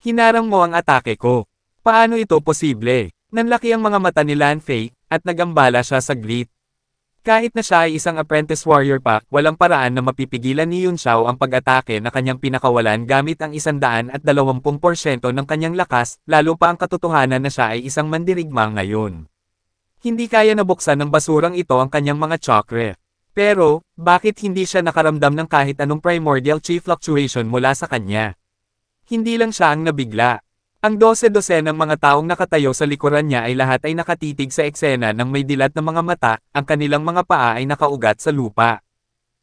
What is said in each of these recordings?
Hinarang mo ang atake ko. Paano ito posible? Nanlaki ang mga mata ni Lan Fei, at nagambala siya saglit. Kahit na siya ay isang apprentice warrior pa, walang paraan na mapipigilan ni Yun Xiao ang pag-atake na kanyang pinakawalan gamit ang 120% ng kanyang lakas, lalo pa ang katotohanan na siya ay isang mandirigma ngayon. Hindi kaya nabuksan ng basurang ito ang kanyang mga chakra. Pero, bakit hindi siya nakaramdam ng kahit anong primordial chi fluctuation mula sa kanya? Hindi lang siya ang nabigla. Ang 12-12 ng mga taong nakatayo sa likuran niya ay lahat ay nakatitig sa eksena ng may dilat na mga mata, ang kanilang mga paa ay nakaugat sa lupa.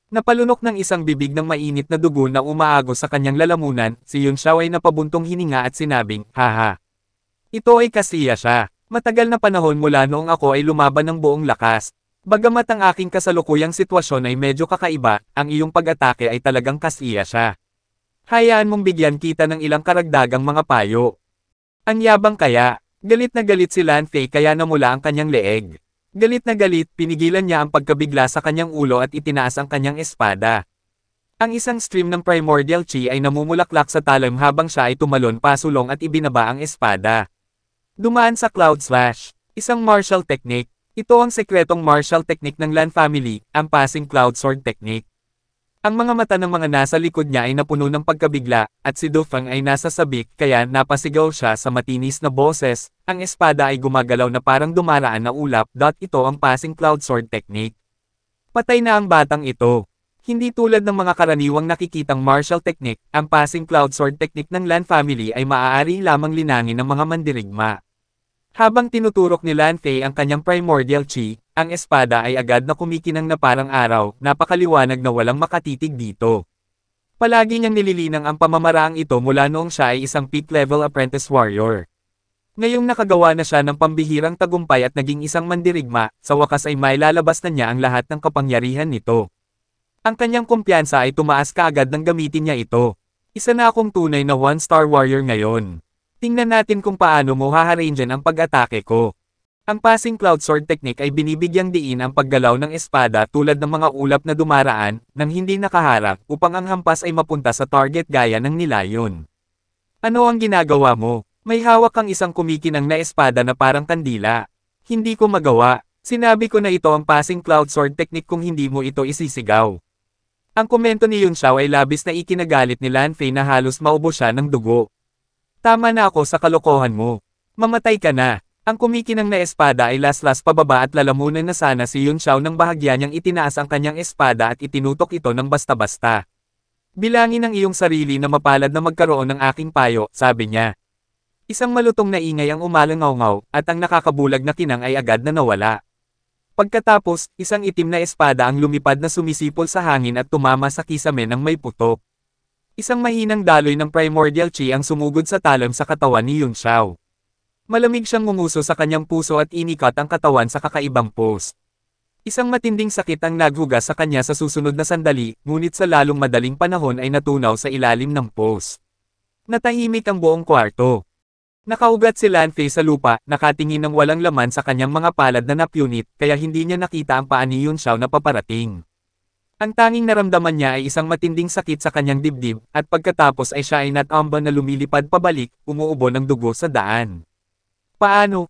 Napalunok ng isang bibig ng mainit na dugo na umaagos sa kanyang lalamunan, si Yun Xiao ay napabuntong hininga at sinabing, haha. Ito ay kasiya siya. Matagal na panahon mula noong ako ay lumaban ng buong lakas. Bagamat ang aking kasalukuyang sitwasyon ay medyo kakaiba, ang iyong pag-atake ay talagang kasiya siya. Hayaan mong bigyan kita ng ilang karagdagang mga payo. Ang yabang kaya, galit na galit si Lan Fei kaya namula ang kanyang leeg. Galit na galit, pinigilan niya ang pagkabigla sa kanyang ulo at itinaas ang kanyang espada. Ang isang stream ng primordial chi ay namumulaklak sa talim habang siya ay tumalon pasulong at ibinaba ang espada. Dumaan sa Cloud Slash, isang martial technique. Ito ang sekretong martial technique ng Lan family, ang passing cloud sword technique. Ang mga mata ng mga nasa likod niya ay napuno ng pagkabigla, at si Du Feng ay nasa sabik kaya napasigaw siya sa matinis na boses, ang espada ay gumagalaw na parang dumaraan na ulap. Ito ang passing cloud sword technique. Patay na ang batang ito. Hindi tulad ng mga karaniwang nakikitang martial technique, ang passing cloud sword technique ng Lan family ay maaari lamang linangin ng mga mandirigma. Habang tinuturok ni Lan Fei ang kanyang primordial chi, ang espada ay agad na kumikinang na parang araw, napakaliwanag na walang makatitig dito. Palagi niyang nililinang ang pamamaraang ito mula noong siya ay isang peak-level apprentice warrior. Ngayong nakagawa na siya ng pambihirang tagumpay at naging isang mandirigma, sa wakas ay mailalabas na niya ang lahat ng kapangyarihan nito. Ang kanyang kumpiyansa ay tumaas kaagad nang gamitin niya ito. Isa na akong tunay na one-star warrior ngayon. Tingnan natin kung paano mo haharangean ang pag-atake ko. Ang passing cloud sword technique ay binibigyang diin ang paggalaw ng espada tulad ng mga ulap na dumaraan, nang hindi nakaharap, upang ang hampas ay mapunta sa target gaya ng nilayon. Ano ang ginagawa mo? May hawak kang isang kumikinang na espada na parang kandila. Hindi ko magawa. Sinabi ko na ito ang passing cloud sword technique kung hindi mo ito isisigaw. Ang komento ni Yun Xiao ay labis na ikinagalit ni Lan Fei na halos maubos siya ng dugo. Tama na ako sa kalokohan mo. Mamatay ka na. Ang kumikinang na espada ay laslas pababa at lalamunan na sana si Yun Xiao nang bahagya niyang itinaas ang kanyang espada at itinutok ito ng basta-basta. Bilangin ang iyong sarili na mapalad na magkaroon ng aking payo, sabi niya. Isang malutong na ingay ang umalangaw-ngaw, at ang nakakabulag na kinang ay agad na nawala. Pagkatapos, isang itim na espada ang lumipad na sumisipol sa hangin at tumama sa kisame ng may putok. Isang mahinang daloy ng primordial chi ang sumugod sa talim sa katawan ni Yun Xiao. Malamig siyang ngumuso sa kanyang puso at inikat ang katawan sa kakaibang pose. Isang matinding sakit ang naghugas sa kanya sa susunod na sandali, ngunit sa lalong madaling panahon ay natunaw sa ilalim ng pose. Natahimik ang buong kwarto. Nakaugat si Lan Fei sa lupa, nakatingin ng walang laman sa kanyang mga palad na napunit, kaya hindi niya nakita ang paa ni Yun Xiao na paparating. Ang tanging naramdaman niya ay isang matinding sakit sa kanyang dibdib, at pagkatapos ay siya ay natamba na lumilipad pabalik, umuubo ng dugo sa daan. Paano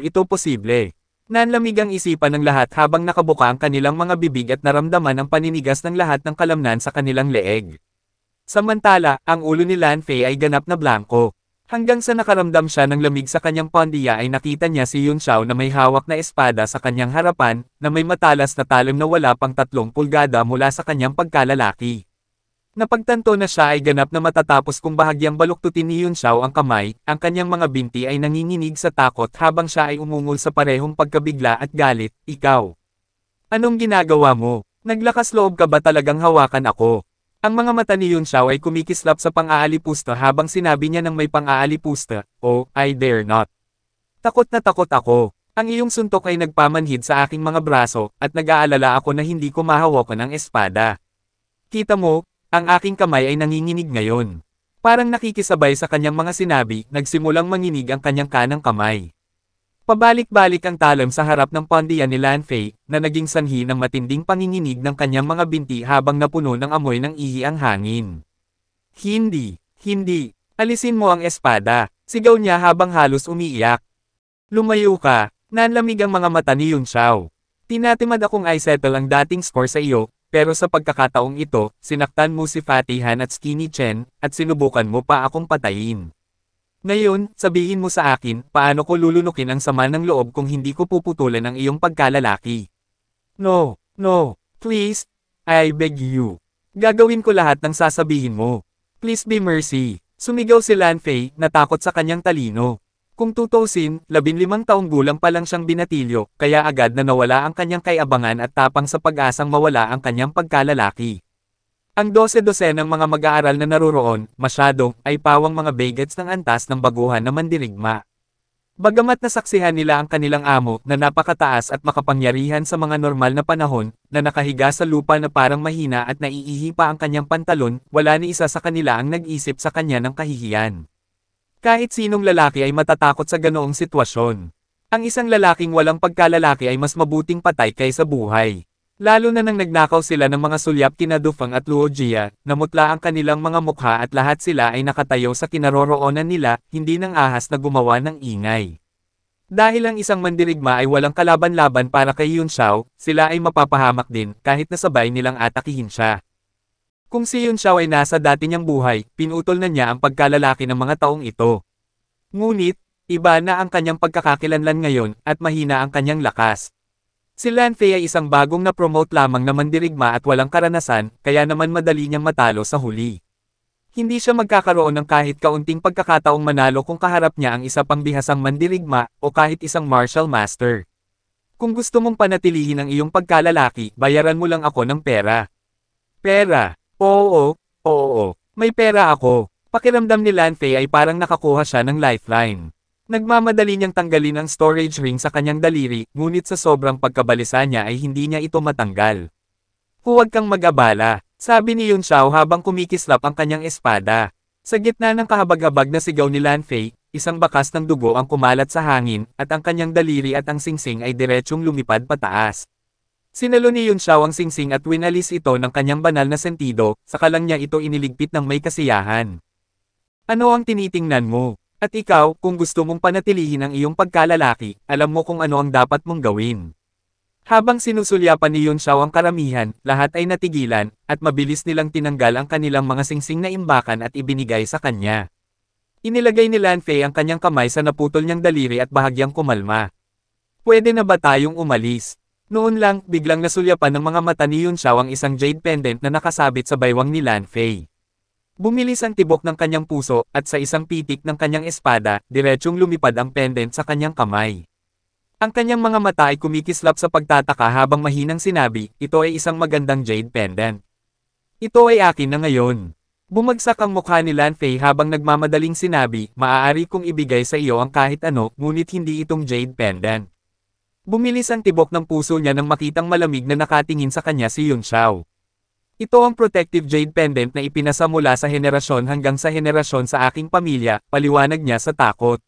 ito posible? Nanlamig ang isipan ng lahat habang nakabuka ang kanilang mga bibig at naramdaman ang paninigas ng lahat ng kalamnan sa kanilang leeg. Samantala, ang ulo ni Lan Fei ay ganap na blanko. Hanggang sa nakaramdam siya ng lamig sa kanyang pandiya ay nakita niya si Yun Xiao na may hawak na espada sa kanyang harapan, na may matalas na talim na wala pang 3 pulgada mula sa kanyang pagkalalaki. Napagtanto na siya ay ganap na matatapos kung bahagyang baluktutin ni Yun Xiao ang kamay, ang kanyang mga binti ay nanginginig sa takot habang siya ay umungol sa parehong pagkabigla at galit. Ikaw? Anong ginagawa mo? Naglakas loob ka ba talagang hawakan ako? Ang mga mata ni Yun Xiao ay kumikislap sa pang-aalipusta habang sinabi niya ng may pang-aalipusta, "Oh, I dare not." Takot na takot ako. Ang iyong suntok ay nagpamanhid sa aking mga braso, at nag-aalala ako na hindi ko mahawakan ang espada. Kita mo, ang aking kamay ay nanginginig ngayon. Parang nakikisabay sa kanyang mga sinabi, nagsimulang manginig ang kanyang kanang kamay. Pabalik-balik ang talim sa harap ng pandiya ni Lan Fei, na naging sanhi ng matinding panginginig ng kanyang mga binti habang napuno ng amoy ng ihi ang hangin. Hindi. Alisin mo ang espada, sigaw niya habang halos umiiyak. Lumayo ka, nanlamig ang mga mata ni Yun Xiao. Tinatimad akong i-settle ang dating score sa iyo, pero sa pagkakataong ito, sinaktan mo si Fatty Han at Skinny Chen, at sinubukan mo pa akong patayin. Ngayon, sabihin mo sa akin, paano ko lulunukin ang sama ng loob kung hindi ko puputulan ang iyong pagkalalaki? No, no, please, I beg you. Gagawin ko lahat ng sasabihin mo. Please be mercy. Sumigaw si Lan Fei, natakot sa kanyang talino. Kung tutusin, 15 taong gulang pa lang siyang binatilyo, kaya agad na nawala ang kanyang kayabangan at tapang sa pag-asang mawala ang kanyang pagkalalaki. Ang 12 ng mga mag-aaral na naruroon, masyado, ay pawang mga bagets ng antas ng baguhan na mandirigma. Bagamat nasaksihan nila ang kanilang amo na napakataas at makapangyarihan sa mga normal na panahon, na nakahiga sa lupa na parang mahina at naiihi pa ang kanyang pantalon, wala ni isa sa kanila ang nag-isip sa kanya ng kahihiyan. Kahit sinong lalaki ay matatakot sa ganoong sitwasyon. Ang isang lalaking walang pagkalalaki ay mas mabuting patay kaysa buhay. Lalo na nang nagnakaw sila ng mga sulyap kina Dufang at Luo Jia, namutla ang kanilang mga mukha at lahat sila ay nakatayo sa kinaroroonan nila, hindi ng ahas na gumawa ng ingay. Dahil ang isang mandirigma ay walang kalaban-laban para kay Yun Xiao, sila ay mapapahamak din kahit nasabay nilang atakihin siya. Kung si Yun Xiao ay nasa dati niyang buhay, pinutol na niya ang pagkalalaki ng mga taong ito. Ngunit, iba na ang kanyang pagkakakilanlan ngayon at mahina ang kanyang lakas. Si Lan Fei ay isang bagong na-promote lamang na mandirigma at walang karanasan, kaya naman madali niyang matalo sa huli. Hindi siya magkakaroon ng kahit kaunting pagkakataong manalo kung kaharap niya ang isa pang bihasang mandirigma o kahit isang martial master. Kung gusto mong panatilihin ang iyong pagkalalaki, bayaran mo lang ako ng pera. Pera? Oo, oo, may pera ako. Pakiramdam ni Lan Fei ay parang nakakuha siya ng lifeline. Nagmamadali niyang tanggalin ang storage ring sa kanyang daliri, ngunit sa sobrang pagkabalisa niya ay hindi niya ito matanggal. Huwag kang mag-abala, sabi ni Yun Xiao habang kumikislap ang kanyang espada. Sa gitna ng kahabag-habag na sigaw ni Lan Fei, isang bakas ng dugo ang kumalat sa hangin, at ang kanyang daliri at ang singsing ay diretsyong lumipad pataas. Sinalo ni Yun Xiao ang singsing at winalis ito ng kanyang banal na sentido, saka lang niya ito iniligpit ng may kasiyahan. Ano ang tinitingnan mo? At ikaw, kung gusto mong panatilihin ang iyong pagkalalaki, alam mo kung ano ang dapat mong gawin. Habang sinusulyapan ni Yun Xiao ang karamihan, lahat ay natigilan, at mabilis nilang tinanggal ang kanilang mga singsing na imbakan at ibinigay sa kanya. Inilagay ni Lan Fei ang kanyang kamay sa naputol niyang daliri at bahagyang kumalma. Pwede na ba tayong umalis? Noon lang, biglang nasulyapan ng mga mata ni Yun Xiao ang isang jade pendant na nakasabit sa baywang ni Lan Fei. Bumilis ang tibok ng kanyang puso, at sa isang pitik ng kanyang espada, diretsyong lumipad ang pendant sa kanyang kamay. Ang kanyang mga mata ay kumikislap sa pagtataka habang mahinang sinabi, ito ay isang magandang jade pendant. Ito ay akin na ngayon. Bumagsak ang mukha ni Lan Fei habang nagmamadaling sinabi, maaari kong ibigay sa iyo ang kahit ano, ngunit hindi itong jade pendant. Bumilis ang tibok ng puso niya nang makitang malamig na nakatingin sa kanya si Yun Xiao. Ito ang protective jade pendant na ipinasa mula sa henerasyon hanggang sa henerasyon sa aking pamilya, paliwanag niya sa takot.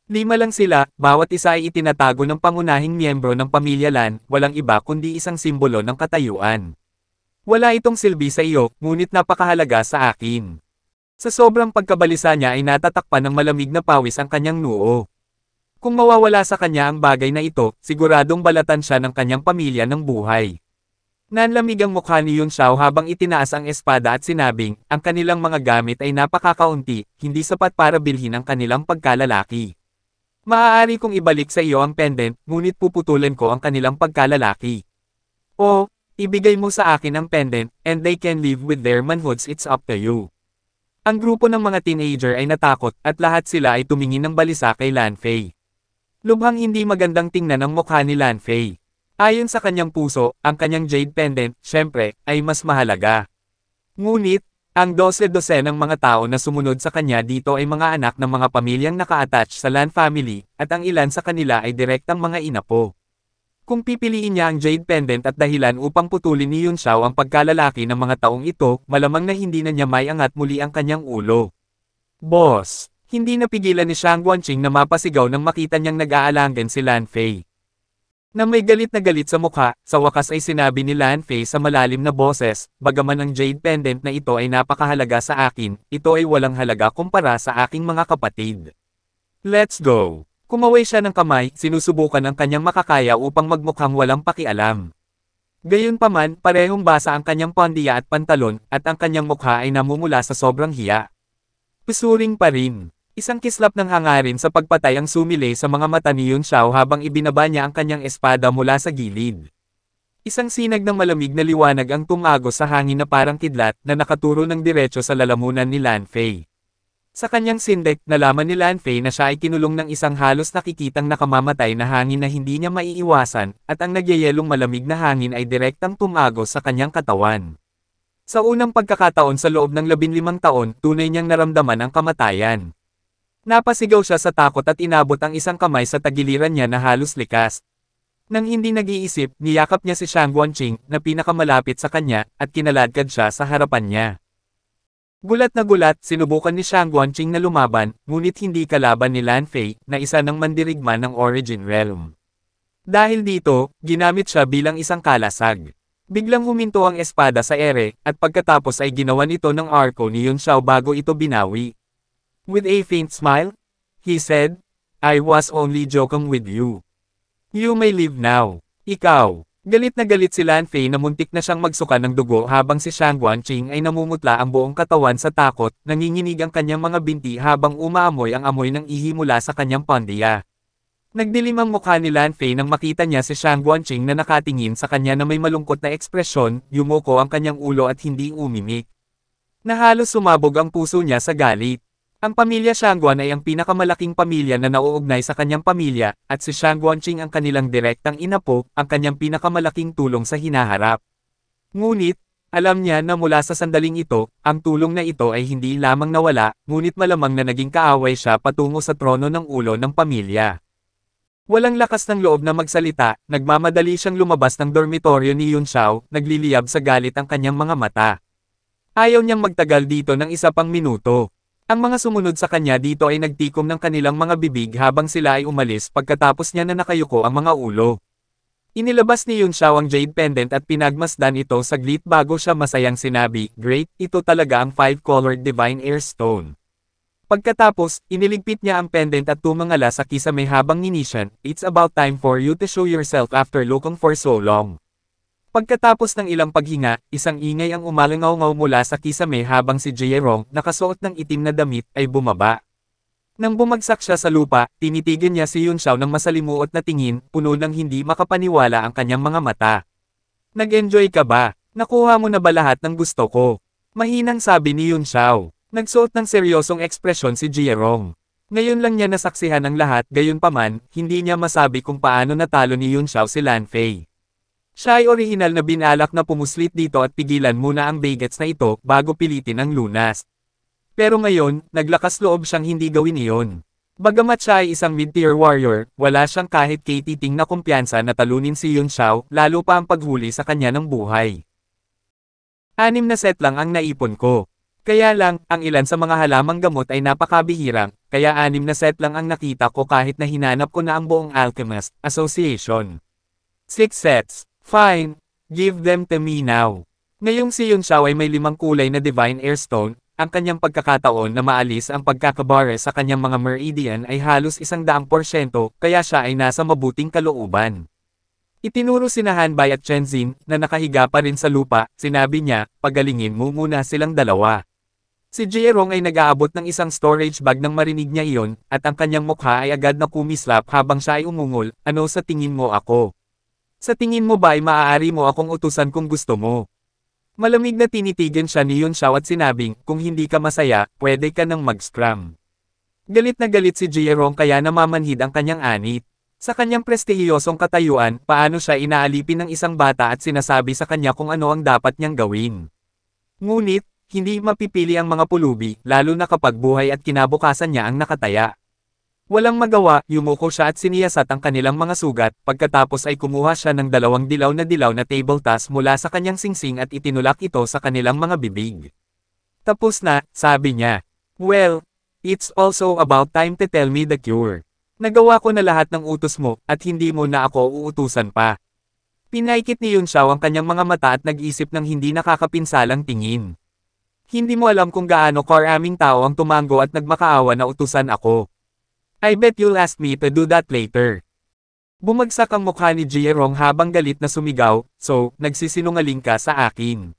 5 lang sila, bawat isa ay itinatago ng pangunahing miyembro ng pamilya Lan, walang iba kundi isang simbolo ng katayuan. Wala itong silbi sa iyo, ngunit napakahalaga sa akin. Sa sobrang pagkabalisa niya ay natatakpan ng malamig na pawis ang kanyang noo. Kung mawawala sa kanya ang bagay na ito, siguradong balatan siya ng kanyang pamilya ng buhay. Nanlamig ang mukha ni Yun Xiao habang itinaas ang espada at sinabing, ang kanilang mga gamit ay napakakaunti, hindi sapat para bilhin ang kanilang pagkalalaki. Maaari kong ibalik sa iyo ang pendant, ngunit puputulan ko ang kanilang pagkalalaki. O, ibigay mo sa akin ang pendant, and they can live with their manhoods, it's up to you. Ang grupo ng mga teenager ay natakot, at lahat sila ay tumingin ng balisa kay Lan Fei. Lubhang hindi magandang tingnan ang mukha ni Lan Fei. Ayon sa kanyang puso, ang kanyang jade pendant, syempre, ay mas mahalaga. Ngunit, ang 12 ng mga tao na sumunod sa kanya dito ay mga anak ng mga pamilyang naka-attach sa Lan family, at ang ilan sa kanila ay direktang mga inapo. Kung pipiliin niya ang jade pendant at dahilan upang putulin ni Yun Xiao ang pagkalalaki ng mga taong ito, malamang na hindi na niya may angat muli ang kanyang ulo. Boss! Hindi napigilan ni Shang Guanqing na mapasigaw nang makita niyang nag-aalangan si Lan Fei. Na may galit na galit sa mukha, sa wakas ay sinabi ni Lan Fei sa malalim na boses, bagaman ang jade pendant na ito ay napakahalaga sa akin, ito ay walang halaga kumpara sa aking mga kapatid. Let's go! Kumaway siya ng kamay, sinusubukan ang kanyang makakaya upang magmukhang walang pakialam. Gayunpaman, parehong basa ang kanyang pandiya at pantalon, at ang kanyang mukha ay namumula sa sobrang hiya. Pisuring pa rin. Isang kislap ng hangarin sa pagpatay ang sumilay sa mga mata ni Yun Xiao habang ibinaba niya ang kanyang espada mula sa gilid. Isang sinag ng malamig na liwanag ang tumagos sa hangin na parang kidlat na nakaturo ng diretso sa lalamunan ni Lan Fei. Sa kanyang sindek, nalaman ni Lan Fei na siya ay kinulong ng isang halos nakikitang nakamamatay na hangin na hindi niya maiiwasan, at ang nagyayelong malamig na hangin ay direktang tumagos sa kanyang katawan. Sa unang pagkakataon sa loob ng 15 taon, tunay niyang naramdaman ang kamatayan. Napasigaw siya sa takot at inabot ang isang kamay sa tagiliran niya na halos likas. Nang hindi nag-iisip, niyakap niya si Shang Guanqing, na pinakamalapit sa kanya, at kinaladkad siya sa harapan niya. Gulat na gulat, sinubukan ni Shang Guanqing na lumaban, ngunit hindi kalaban ni Lan Fei, na isa ng mandirigma ng Origin Realm. Dahil dito, ginamit siya bilang isang kalasag. Biglang huminto ang espada sa ere, at pagkatapos ay ginawa nito ng arko ni Yun Xiao bago ito binawi. With a faint smile, he said, I was only joking with you. You may leave now. Ikaw. Galit na galit si Lan Fei na muntik na siyang magsuka ng dugo habang si Shang Guanqing ay namumutla ang buong katawan sa takot, nanginginig ang kanyang mga binti habang umaamoy ang amoy ng ihi mula sa kanyang pandiya. Nagdilim ang mukha ni Lan Fei nang makita niya si Shang Guanqing na nakatingin sa kanya na may malungkot na ekspresyon, yumuko ang kanyang ulo at hindi umimik. Nahalos sumabog ang puso niya sa galit. Ang pamilya Shangguan ay ang pinakamalaking pamilya na nauugnay sa kanyang pamilya, at si Shang Guanqing ang kanilang direktang inapo, ang kanyang pinakamalaking tulong sa hinaharap. Ngunit, alam niya na mula sa sandaling ito, ang tulong na ito ay hindi lamang nawala, ngunit malamang na naging kaaway siya patungo sa trono ng ulo ng pamilya. Walang lakas ng loob na magsalita, nagmamadali siyang lumabas ng dormitoryo ni Yun Xiao, nagliliyab sa galit ang kanyang mga mata. Ayaw niyang magtagal dito ng isa pang minuto. Ang mga sumunod sa kanya dito ay nagtikom ng kanilang mga bibig habang sila ay umalis pagkatapos niya na nakayuko ang mga ulo. Inilabas ni Yun Xiao ang jade pendant at pinagmasdan ito saglit bago siya masayang sinabi, Great, ito talaga ang 5-colored Divine Air Stone. Pagkatapos, iniligpit niya ang pendant at tumangala sa kisame habang ninisyan, It's about time for you to show yourself after looking for so long. Pagkatapos ng ilang paghinga, isang ingay ang umalangaw-ngaw mula sa kisame habang si Jierong, nakasuot ng itim na damit, ay bumaba. Nang bumagsak siya sa lupa, tinitigan niya si Yun Xiao ng masalimuot na tingin, puno ng hindi makapaniwala ang kanyang mga mata. Nag-enjoy ka ba? Nakuha mo na ba lahat ng gusto ko? Mahinang sabi ni Yun Xiao. Nagsuot ng seryosong ekspresyon si Jierong. Ngayon lang niya nasaksihan ang lahat, gayunpaman, hindi niya masabi kung paano natalo ni Yun Xiao si Lan Fei. Siya ay orihinal na binalak na pumuslit dito at pigilan muna ang bagets na ito bago pilitin ang lunas. Pero ngayon, naglakas loob siyang hindi gawin iyon. Bagamat siya ay isang mid-tier warrior, wala siyang kahit kay-titing na kumpiyansa na talunin si Yun Xiao, lalo pa ang paghuli sa kanya ng buhay. 6 na set lang ang naipon ko. Kaya lang, ang ilan sa mga halamang gamot ay napakabihirang, kaya 6 na set lang ang nakita ko kahit na hinanap ko na ang buong Alchemist Association. 6 sets. Fine, give them to me now. Ngayong si Yun Xiao ay may 5 kulay na Divine Air Stone, ang kanyang pagkakataon na maalis ang pagkakabare sa kanyang mga meridian ay halos 100%, kaya siya ay nasa mabuting kalooban. Itinuro sina Hanbei at Chenzin, na nakahiga pa rin sa lupa, sinabi niya, pagalingin mo muna silang dalawa. Si Jierong ay nag-aabot ng isang storage bag nang marinig niya iyon, at ang kanyang mukha ay agad na kumislap habang siya ay umungol, ano sa tingin mo ako? Sa tingin mo ba ay maaari mo akong utusan kung gusto mo? Malamig na tinitigan siya ni Yun Xiao at sinabing, kung hindi ka masaya, pwede ka nang mag-scram. Galit na galit si Jierong kaya namamanhid ang kanyang anit. Sa kanyang prestihiyosong katayuan, paano siya inaalipin ng isang bata at sinasabi sa kanya kung ano ang dapat niyang gawin. Ngunit, hindi mapipili ang mga pulubi, lalo na kapag buhay at kinabukasan niya ang nakataya. Walang magawa, yumuko siya at siniyasat ang kanilang mga sugat, pagkatapos ay kumuha siya ng 2 dilaw na table task mula sa kanyang singsing at itinulak ito sa kanilang mga bibig. Tapos na, sabi niya. Well, it's also about time to tell me the cure. Nagawa ko na lahat ng utos mo, at hindi mo na ako uutusan pa. Pinaikit ni Yun Xiao ang kanyang mga mata at nag-isip ng hindi nakakapinsalang tingin. Hindi mo alam kung gaano karaming tao ang tumango at nagmakaawa na utusan ako. I bet you'll ask me to do that later. Bumagsak ang mukha ni Jierong habang galit na sumigaw, so, nagsisinungaling ka sa akin.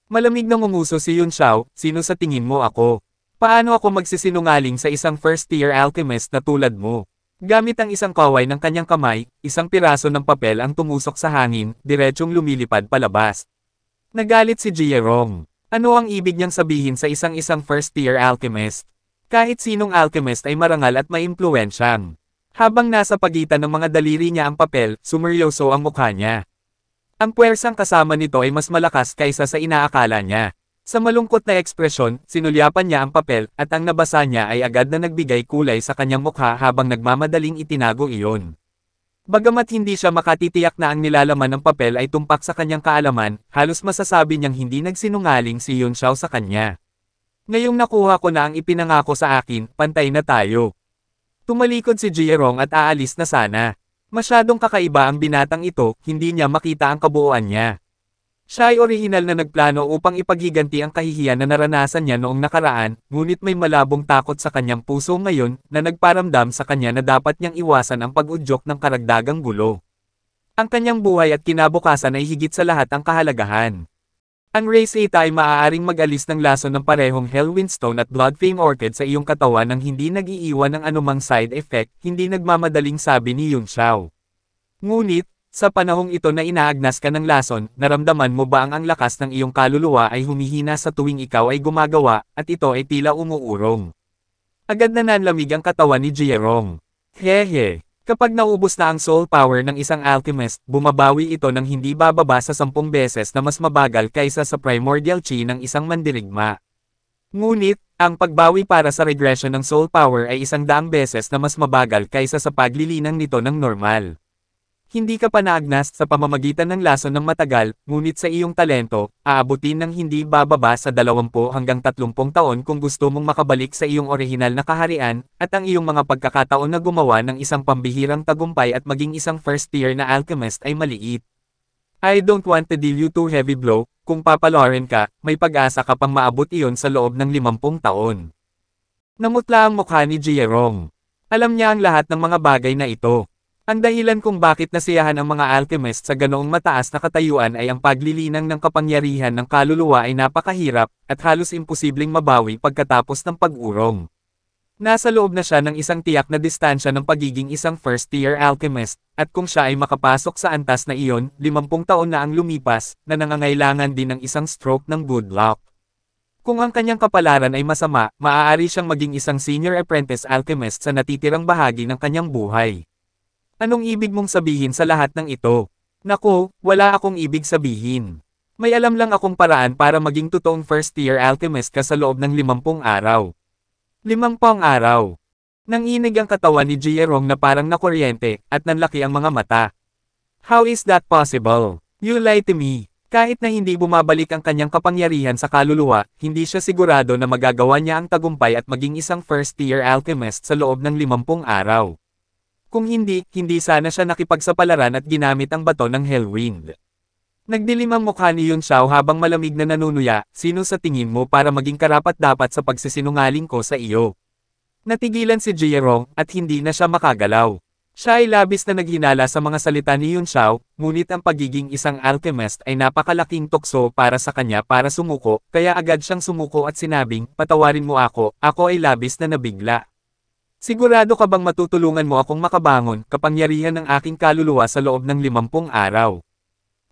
Malamig na ngumuso si Yun Xiao, sino sa tingin mo ako? Paano ako magsisinungaling sa isang first-tier alchemist na tulad mo? Gamit ang isang kaway ng kanyang kamay, isang piraso ng papel ang tumusok sa hangin, diretsyong lumilipad palabas. Nagalit si Jierong. Ano ang ibig niyang sabihin sa isang first-tier alchemist? Kahit sinong alchemist ay marangal at maimpluwensyang. Habang nasa pagitan ng mga daliri niya ang papel, sumeryoso ang mukha niya. Ang puwersang kasama nito ay mas malakas kaysa sa inaakala niya. Sa malungkot na ekspresyon, sinulyapan niya ang papel, at ang nabasa niya ay agad na nagbigay kulay sa kanyang mukha habang nagmamadaling itinago iyon. Bagamat hindi siya makatitiyak na ang nilalaman ng papel ay tumpak sa kanyang kaalaman, halos masasabi niyang hindi nagsinungaling si Yun Xiao sa kanya. Ngayong nakuha ko na ang ipinangako sa akin, pantay na tayo. Tumalikod si Jierong at aalis na sana. Masyadong kakaiba ang binatang ito, hindi niya makita ang kabuuan niya. Siya ay orihinal na nagplano upang ipaghiganti ang kahihiyan na naranasan niya noong nakaraan, ngunit may malabong takot sa kanyang puso ngayon, na nagparamdam sa kanya na dapat niyang iwasan ang pag-udyok ng karagdagang gulo. Ang kanyang buhay at kinabukasan ay higit sa lahat ang kahalagahan. Ang Race 8 ay maaaring mag-alis ng lason ng parehong Hellwindstone at Bloodflame Orchid sa iyong katawan nang hindi nag-iiwan ng anumang side effect, hindi nagmamadaling sabi ni Yun Xiao. Ngunit, sa panahong ito na inaagnas ka ng lason, naramdaman mo ba ang lakas ng iyong kaluluwa ay humihina sa tuwing ikaw ay gumagawa, at ito ay tila umuurong. Agad na nanlamig ang katawan ni Jierong. Hehe, kapag naubos na ang soul power ng isang alchemist, bumabawi ito ng hindi bababa sa 10 beses na mas mabagal kaysa sa primordial chi ng isang mandirigma. Ngunit, ang pagbawi para sa regression ng soul power ay 100 beses na mas mabagal kaysa sa paglilinang nito ng normal. Hindi ka pa naagnas sa pamamagitan ng lason ng matagal, ngunit sa iyong talento, aabutin ng hindi bababa sa 20 hanggang 30 taon kung gusto mong makabalik sa iyong orihinal na kaharian, at ang iyong mga pagkakataon na gumawa ng isang pambihirang tagumpay at maging isang first-tier na alchemist ay maliit. I don't want to deal you too heavy blow, kung papalorin ka, may pag-asa ka pang maabot iyon sa loob ng 50 taon. Namutla ang mukha ni Jierong. Alam niya ang lahat ng mga bagay na ito. Ang dahilan kung bakit nasiyahan ang mga alchemist sa ganoong mataas na katayuan ay ang paglilinang ng kapangyarihan ng kaluluwa ay napakahirap, at halos imposibleng mabawi pagkatapos ng pag-urong. Nasa loob na siya ng isang tiyak na distansya ng pagiging isang first-tier alchemist, at kung siya ay makapasok sa antas na iyon, 50 taon na ang lumipas, na nangangailangan din ng isang stroke ng good luck. Kung ang kanyang kapalaran ay masama, maaari siyang maging isang senior apprentice alchemist sa natitirang bahagi ng kanyang buhay. Anong ibig mong sabihin sa lahat ng ito? Naku, wala akong ibig sabihin. May alam lang akong paraan para maging totoong first-tier alchemist ka sa loob ng 50 araw. 50 araw. Nanginig ang katawan ni Jierong na parang nakuryente, at nanlaki ang mga mata. How is that possible? You lie to me. Kahit na hindi bumabalik ang kanyang kapangyarihan sa kaluluwa, hindi siya sigurado na magagawa niya ang tagumpay at maging isang first-tier alchemist sa loob ng 50 araw. Kung hindi, hindi sana siya nakipagsapalaran at ginamit ang bato ng Hellwind. Nagdilim ang mukha ni Yun Xiao habang malamig na nanunuya, sino sa tingin mo para maging karapat-dapat sa pagsisinungaling ko sa iyo? Natigilan si Jierong, at hindi na siya makagalaw. Siya ay labis na naghinala sa mga salita ni Yun Xiao, ngunit ang pagiging isang alchemist ay napakalaking tukso para sa kanya para sumuko, kaya agad siyang sumuko at sinabing, patawarin mo ako ay labis na nabigla. Sigurado ka bang matutulungan mo akong makabangon, kapangyarihan ng aking kaluluwa sa loob ng 50 araw?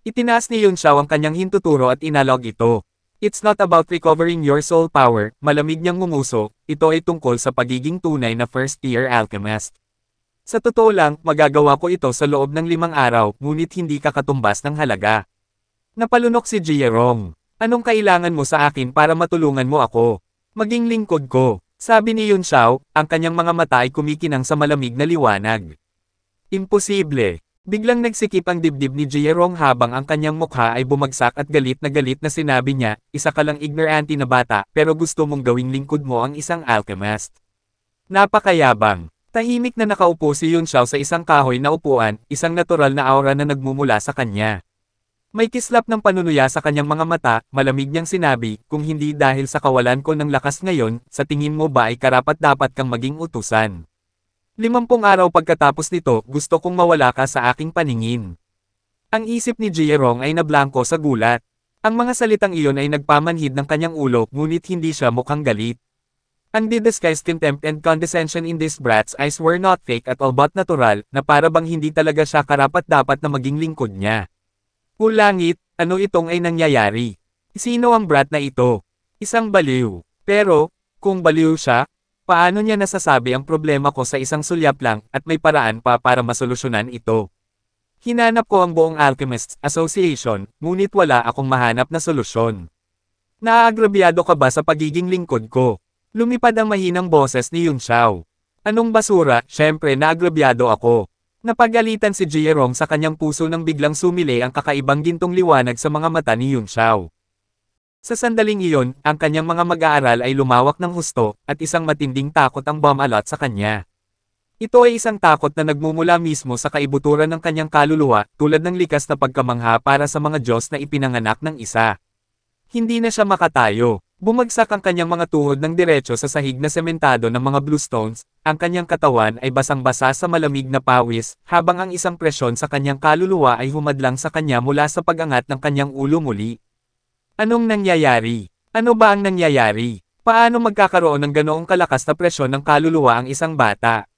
Itinaas ni Yun Xiao ang kanyang hintuturo at inalog ito. It's not about recovering your soul power, malamig niyang ngumuso, ito ay tungkol sa pagiging tunay na first-tier alchemist. Sa totoo lang, magagawa ko ito sa loob ng 5 araw, ngunit hindi ka katumbas ng halaga. Napalunok si Jierong. Anong kailangan mo sa akin para matulungan mo ako? Maging lingkod ko. Sabi ni Yun Xiao, ang kanyang mga mata ay kumikinang sa malamig na liwanag. Imposible. Biglang nagsikip ang dibdib ni Jierong habang ang kanyang mukha ay bumagsak at galit na sinabi niya, isa ka lang ignorante na bata, pero gusto mong gawing lingkod mo ang isang alchemist. Napakayabang. Tahimik na nakaupo si Yun Xiao sa isang kahoy na upuan, isang natural na aura na nagmumula sa kanya. May kislap ng panunuya sa kanyang mga mata, malamig niyang sinabi, kung hindi dahil sa kawalan ko ng lakas ngayon, sa tingin mo ba ay karapat-dapat kang maging utusan? 50 araw pagkatapos nito, gusto kong mawala ka sa aking paningin. Ang isip ni Jierong ay nablangko sa gulat. Ang mga salitang iyon ay nagpamanhid ng kanyang ulo, ngunit hindi siya mukhang galit. Ang disguised contempt and condescension in this brat's eyes were not fake at all but natural, na para bang hindi talaga siya karapat-dapat na maging lingkod niya. Ulangit, ano itong ay nangyayari? Sino ang brat na ito? Isang baliw. Pero, kung baliw siya, paano niya nasasabi ang problema ko sa isang sulyap lang at may paraan pa para masolusyonan ito? Hinanap ko ang buong Alchemists Association, ngunit wala akong mahanap na solusyon. Naaagrabyado ka ba sa pagiging lingkod ko? Lumipad ang mahinang boses ni Yun Xiao. Anong basura, syempre naagrabyado ako. Napagalitan si Jierong sa kanyang puso nang biglang sumili ang kakaibang gintong liwanag sa mga mata ni Yun Xiao. Sa sandaling iyon, ang kanyang mga mag-aaral ay lumawak ng husto, at isang matinding takot ang bumalot sa kanya. Ito ay isang takot na nagmumula mismo sa kaibuturan ng kanyang kaluluwa, tulad ng likas na pagkamangha para sa mga Diyos na ipinanganak ng isa. Hindi na siya makatayo. Bumagsak ang kanyang mga tuhod ng diretso sa sahig na sementado ng mga bluestones, ang kanyang katawan ay basang-basa sa malamig na pawis, habang ang isang presyon sa kanyang kaluluwa ay humadlang sa kanya mula sa pag-angat ng kanyang ulo muli. Anong nangyayari? Ano ba ang nangyayari? Paano magkakaroon ng ganoong kalakas na presyon ng kaluluwa ang isang bata?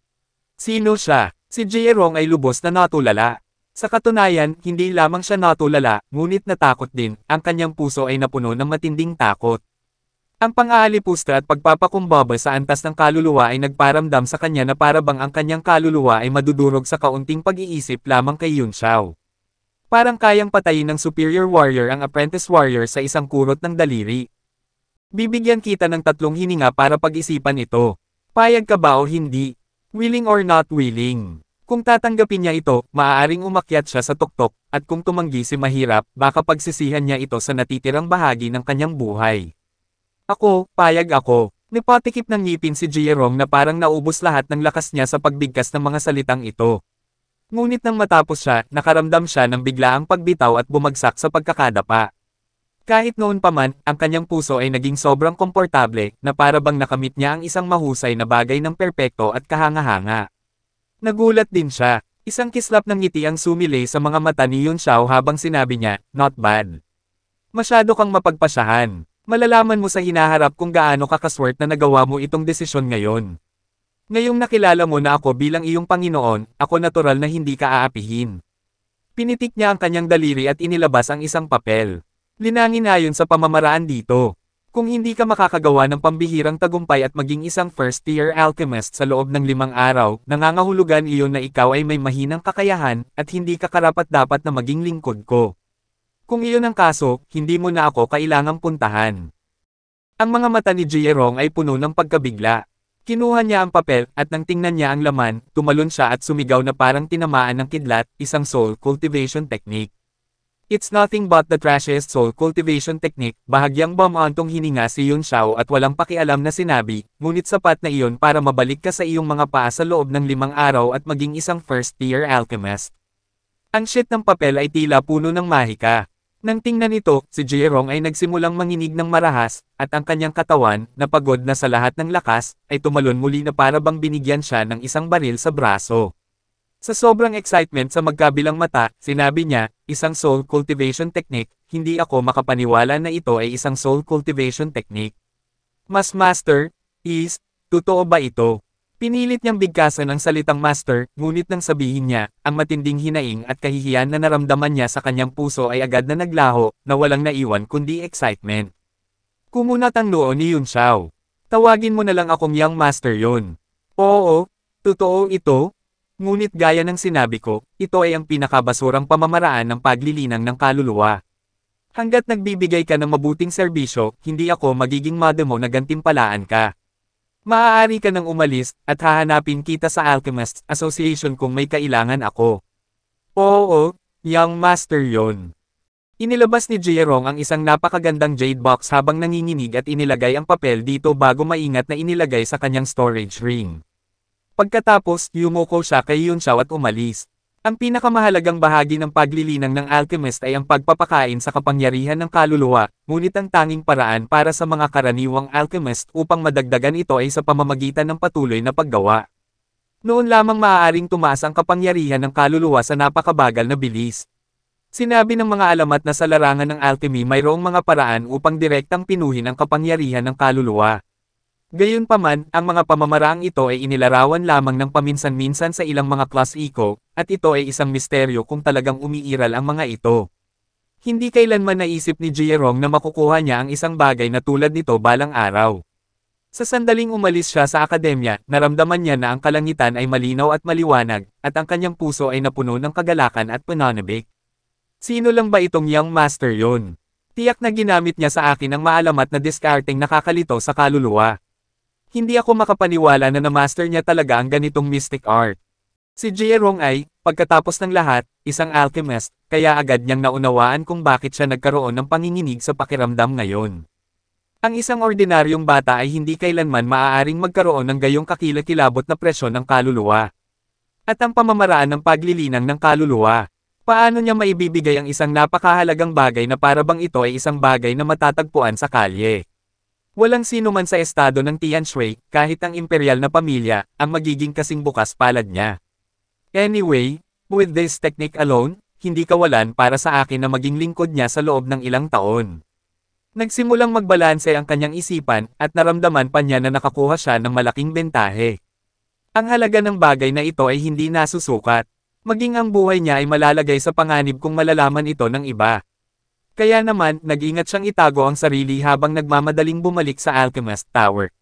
Sino siya? Si Jierong ay lubos na natulala. Sa katunayan, hindi lamang siya natulala, ngunit natakot din, ang kanyang puso ay napuno ng matinding takot. Ang pang-aalipusta at pagpapakumbaba sa antas ng kaluluwa ay nagparamdam sa kanya na para bang ang kanyang kaluluwa ay madudurog sa kaunting pag-iisip lamang kay Yun Xiao. Parang kayang patayin ng superior warrior ang apprentice warrior sa isang kurot ng daliri. Bibigyan kita ng 3 hininga para pag-isipan ito. Payag ka ba o hindi? Willing or not willing? Kung tatanggapin niya ito, maaaring umakyat siya sa tuktok, at kung tumanggi si mahirap, baka pagsisihan niya ito sa natitirang bahagi ng kanyang buhay. Ako, payag ako. Nipatikip ng ngipin si Jierong na parang naubos lahat ng lakas niya sa pagbigkas ng mga salitang ito. Ngunit nang matapos siya, nakaramdam siya ng biglaang pagbitaw at bumagsak sa pagkakadapa. Kahit noon pa man, ang kanyang puso ay naging sobrang komportable, na para bang nakamit niya ang isang mahusay na bagay ng perpekto at kahanga-hanga. Nagulat din siya. Isang kislap ng ngiti ang sumili sa mga mata ni Yun Xiao habang sinabi niya, "Not bad. Masyado kang mapagpasyahan. Malalaman mo sa hinaharap kung gaano kakaswert na nagawa mo itong desisyon ngayon. Ngayong nakilala mo na ako bilang iyong Panginoon, ako natural na hindi ka aapihin." Pinitik niya ang kanyang daliri at inilabas ang isang papel. Linangin ayon sa pamamaraan dito. Kung hindi ka makakagawa ng pambihirang tagumpay at maging isang first-tier alchemist sa loob ng 5 araw, nangangahulugan iyon na ikaw ay may mahinang kakayahan, at hindi ka karapat-dapat na maging lingkod ko. Kung iyon ang kaso, hindi mo na ako kailangang puntahan. Ang mga mata ni Jierong ay puno ng pagkabigla. Kinuha niya ang papel, at nang tingnan niya ang laman, tumalon siya at sumigaw na parang tinamaan ng kidlat, isang soul cultivation technique. It's nothing but the trashiest soul cultivation technique, bahagyang bumantong hininga si Yun Xiao at walang pakialam na sinabi, ngunit sapat na iyon para mabalik ka sa iyong mga paa sa loob ng 5 araw at maging isang first-tier alchemist. Ang sheet ng papel ay tila puno ng mahika. Nang tingnan ito, si Jierong ay nagsimulang manginig ng marahas, at ang kanyang katawan, na pagod na sa lahat ng lakas, ay tumalon muli na para bang binigyan siya ng isang baril sa braso. Sa sobrang excitement sa magkabilang mata, sinabi niya, "Isang soul cultivation technique, hindi ako makapaniwala na ito ay isang soul cultivation technique. Mas master, totoo ba ito?" Pinilit niyang bigkasan ang salitang master, ngunit nang sabihin niya, ang matinding hinaing at kahihiyan na naramdaman niya sa kanyang puso ay agad na naglaho, na walang naiwan kundi excitement. Kumunat ang noo ni Yun Xiao. "Tawagin mo na lang akong young master yon." "Oo, totoo ito. Ngunit gaya ng sinabi ko, ito ay ang pinakabasurang pamamaraan ng paglilinang ng kaluluwa. Hanggat nagbibigay ka ng mabuting serbisyo, hindi ako magiging madamo na gantimpalaan ka. Maaari ka nang umalis, at hahanapin kita sa Alchemists Association kung may kailangan ako." "Oo, young master yon." Inilabas ni Jierong ang isang napakagandang jade box habang nanginginig at inilagay ang papel dito bago maingat na inilagay sa kanyang storage ring. Pagkatapos, yumuko siya kay Yunxiao at umalis. Ang pinakamahalagang bahagi ng paglilinang ng alchemist ay ang pagpapakain sa kapangyarihan ng kaluluwa, ngunit ang tanging paraan para sa mga karaniwang alchemist upang madagdagan ito ay sa pamamagitan ng patuloy na paggawa. Noon lamang maaaring tumaas ang kapangyarihan ng kaluluwa sa napakabagal na bilis. Sinabi ng mga alamat na sa larangan ng alchemy mayroong mga paraan upang direktang pinuhin ang kapangyarihan ng kaluluwa. Gayunpaman, ang mga pamamaraang ito ay inilarawan lamang ng paminsan-minsan sa ilang mga class eco, at ito ay isang misteryo kung talagang umiiral ang mga ito. Hindi kailanman naisip ni Jierong na makukuha niya ang isang bagay na tulad nito balang araw. Sa sandaling umalis siya sa akademya, naramdaman niya na ang kalangitan ay malinaw at maliwanag, at ang kanyang puso ay napuno ng kagalakan at pananabik. Sino lang ba itong young master yon? Tiyak na ginamit niya sa akin ang maalamat na discarding nakakalito sa kaluluwa. Hindi ako makapaniwala na na-master niya talaga ang ganitong mystic art. Si Jierong ay, pagkatapos ng lahat, isang alchemist, kaya agad niyang naunawaan kung bakit siya nagkaroon ng panginginig sa pakiramdam ngayon. Ang isang ordinaryong bata ay hindi kailanman maaaring magkaroon ng gayong kakilakilabot na presyon ng kaluluwa. At ang pamamaraan ng paglilinang ng kaluluwa. Paano niya maibibigay ang isang napakahalagang bagay na parabang ito ay isang bagay na matatagpuan sa kalye? Walang sino man sa estado ng Tianshui, kahit ang imperial na pamilya, ang magiging kasing bukas palad niya. Anyway, with this technique alone, hindi kawalan para sa akin na maging lingkod niya sa loob ng ilang taon. Nagsimulang magbalanse ang kanyang isipan, at naramdaman pa niya na nakakuha siya ng malaking bentahe. Ang halaga ng bagay na ito ay hindi nasusukat. Maging ang buhay niya ay malalagay sa panganib kung malalaman ito ng iba. Kaya naman, nag-ingat siyang itago ang sarili habang nagmamadaling bumalik sa Alchemist Tower.